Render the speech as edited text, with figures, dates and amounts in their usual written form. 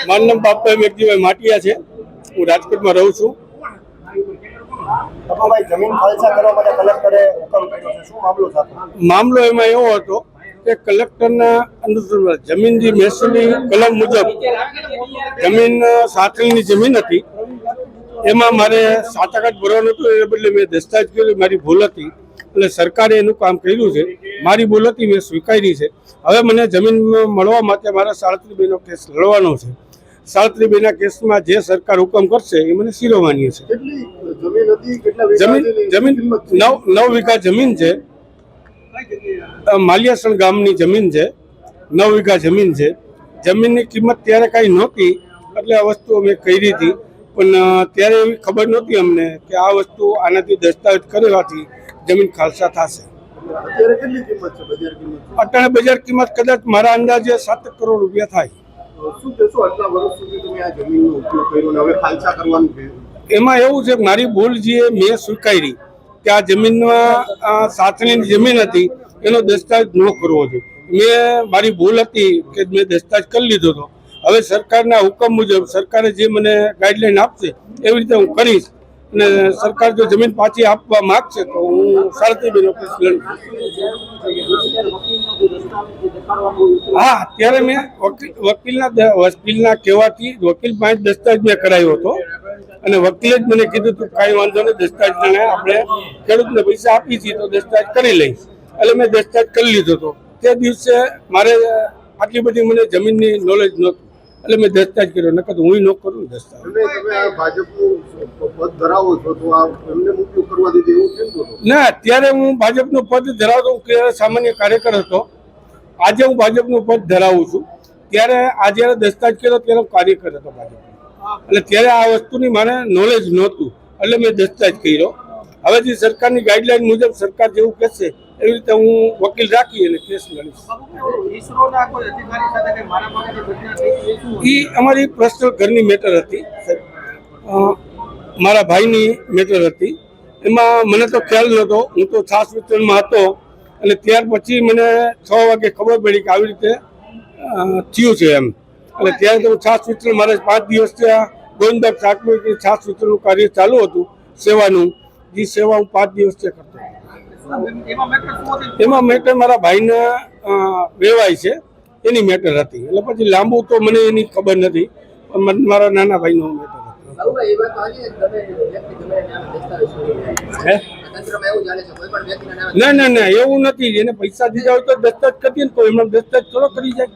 મારું નામ બાપભાઈ મેઘજીભાઈ માટિયા છે. હું રાજકોટમાં રહું છું. જમીન ખાલસા કરવા માટે કલેક્ટરે હુકમ કર્યો છે, શું મામલો છે? મામલો એમાં એવો હતો કે કલેક્ટરના અનુસાર જમીન જે મહેસૂલી કલમ મુજબ જમીન સાથળની જમીન હતી, એમાં મારે 7 ટકા ભરવાનું હતું. એ બદલે મેં દસ્તાવેજ કર્યું, મારી ભૂલ હતી. એટલે સરકારે એનું કામ કર્યું છે. મારી ભૂલ હતી, મેં સ્વીકારી છે. હવે મને જમીન મળવા માટે મારા 37B નો કેસ લડવાનો છે. 37B કેસમાં જે સરકાર હુકમ કરશે એ મને શિરોમાન્ય છે. જમીન 9 વીઘા જમીન છે. માલિયાસણ ગામની જમીન છે. 9 વીઘા જમીન છે. જમીનની કિંમત ત્યારે કાંઈ નહોતી, એટલે આ વસ્તુ અમે કરી હતી. પણ ત્યારે એવી ખબર નહોતી અમને કે આ વસ્તુ આનાથી દસ્તાવેજ કરવાથી જમીન ખાલસા થશે. અત્યારે બજાર કિંમત કદાચ મારા અંદાજે 7 કરોડ રૂપિયા થાય. શું કહેશો, આટલા વર્ષ સુધી તમે આ જમીનનો ઉપયોગ કર્યો ને હવે ખાલસા કરવાનું થયું? એમાં એવું છે કે મારી ભૂલ જે મેં સ્વીકારી કે આ જમીનમાં સાથળીની જમીન હતી, એનો દસ્તાવેજ ન કરવો જોઈએ. મારી ભૂલ હતી કે મેં દસ્તાવેજ કરી લીધો હતો. હવે સરકારના હુકમ મુજબ સરકારે જે મને ગાઈડલાઈન આપશે એવી રીતે હું કરીશ. અને સરકાર જો જમીન પાછી આપવા માંગશે તો હું 37B નો કેસ લડીશ. હા, ત્યારે મેં વકીલના કહેવાથી વકીલ પાસે દસ્તાવેજ મેં કરાવ્યો હતો. અને વકીલે જ મને કીધું હતું કાંઈ વાંધો નહીં, દસ્તાવેજ આપણે ખેડૂતને પૈસા આપી છીએ તો દસ્તાવેજ કરી લઈશ. એટલે મેં દસ્તાવેજ કરી લીધો હતો. તે દિવસે મારે આટલી બધી મને જમીનની નોલેજ નહોતું, એટલે મેં દસ્તાવેજ કર્યો. નકર હું ન કરું દસ્તાવેજ. ના, ત્યારે હું ભાજપનું પદ ધરાવતો, સામાન્ય કાર્યકર હતો. આજે હું ભાજપનું પદ ધરાવું છું. ત્યારે આ જ્યારે દસ્તાવેજ કર્યો ત્યારે હું કાર્યકર હતો ભાજપ. એટલે ત્યારે આ વસ્તુની મને નોલેજ નહોતું, એટલે મેં દસ્તાવેજ કર્યો. હવે જે સરકારની ગાઈડલાઈન મુજબ સરકાર જેવું કહેશે એવી રીતે હું વકીલ રાખી અને કેસ લડીશ. એ અમારી પર્સનલ ઘરની મેટર હતી, મારા ભાઈની મેટર હતી. એમાં મને તો ખ્યાલ નહોતો. હું તો છાસ વિતરણમાં હતો. અને ત્યાર પછી મને 6 વાગે ખબર પડી કે આવી રીતે થયું છે એમ. એટલે ત્યારે તો છાસ વિતરણ મારે 5 દિવસ ત્યાં ગોવિંદબાગ શાકભાજી છાસ વિતરણનું કાર્ય ચાલુ હતું, સેવાનું. જે સેવા હું 5 દિવસ કરતો. એમાં મેટર મારા ભાઈના વેવાય છે એની મેટર હતી. એટલે પછી લાંબુ તો મને એની ખબર નથી, પણ મારા નાના ભાઈનો મેટર હતો. ના, એવું નથી. એને પૈસા દીધા હોય તો દસ્તાવેજ કરીએ ને, તો એમનો દસ્તાવેજ થોડો કરી જાય.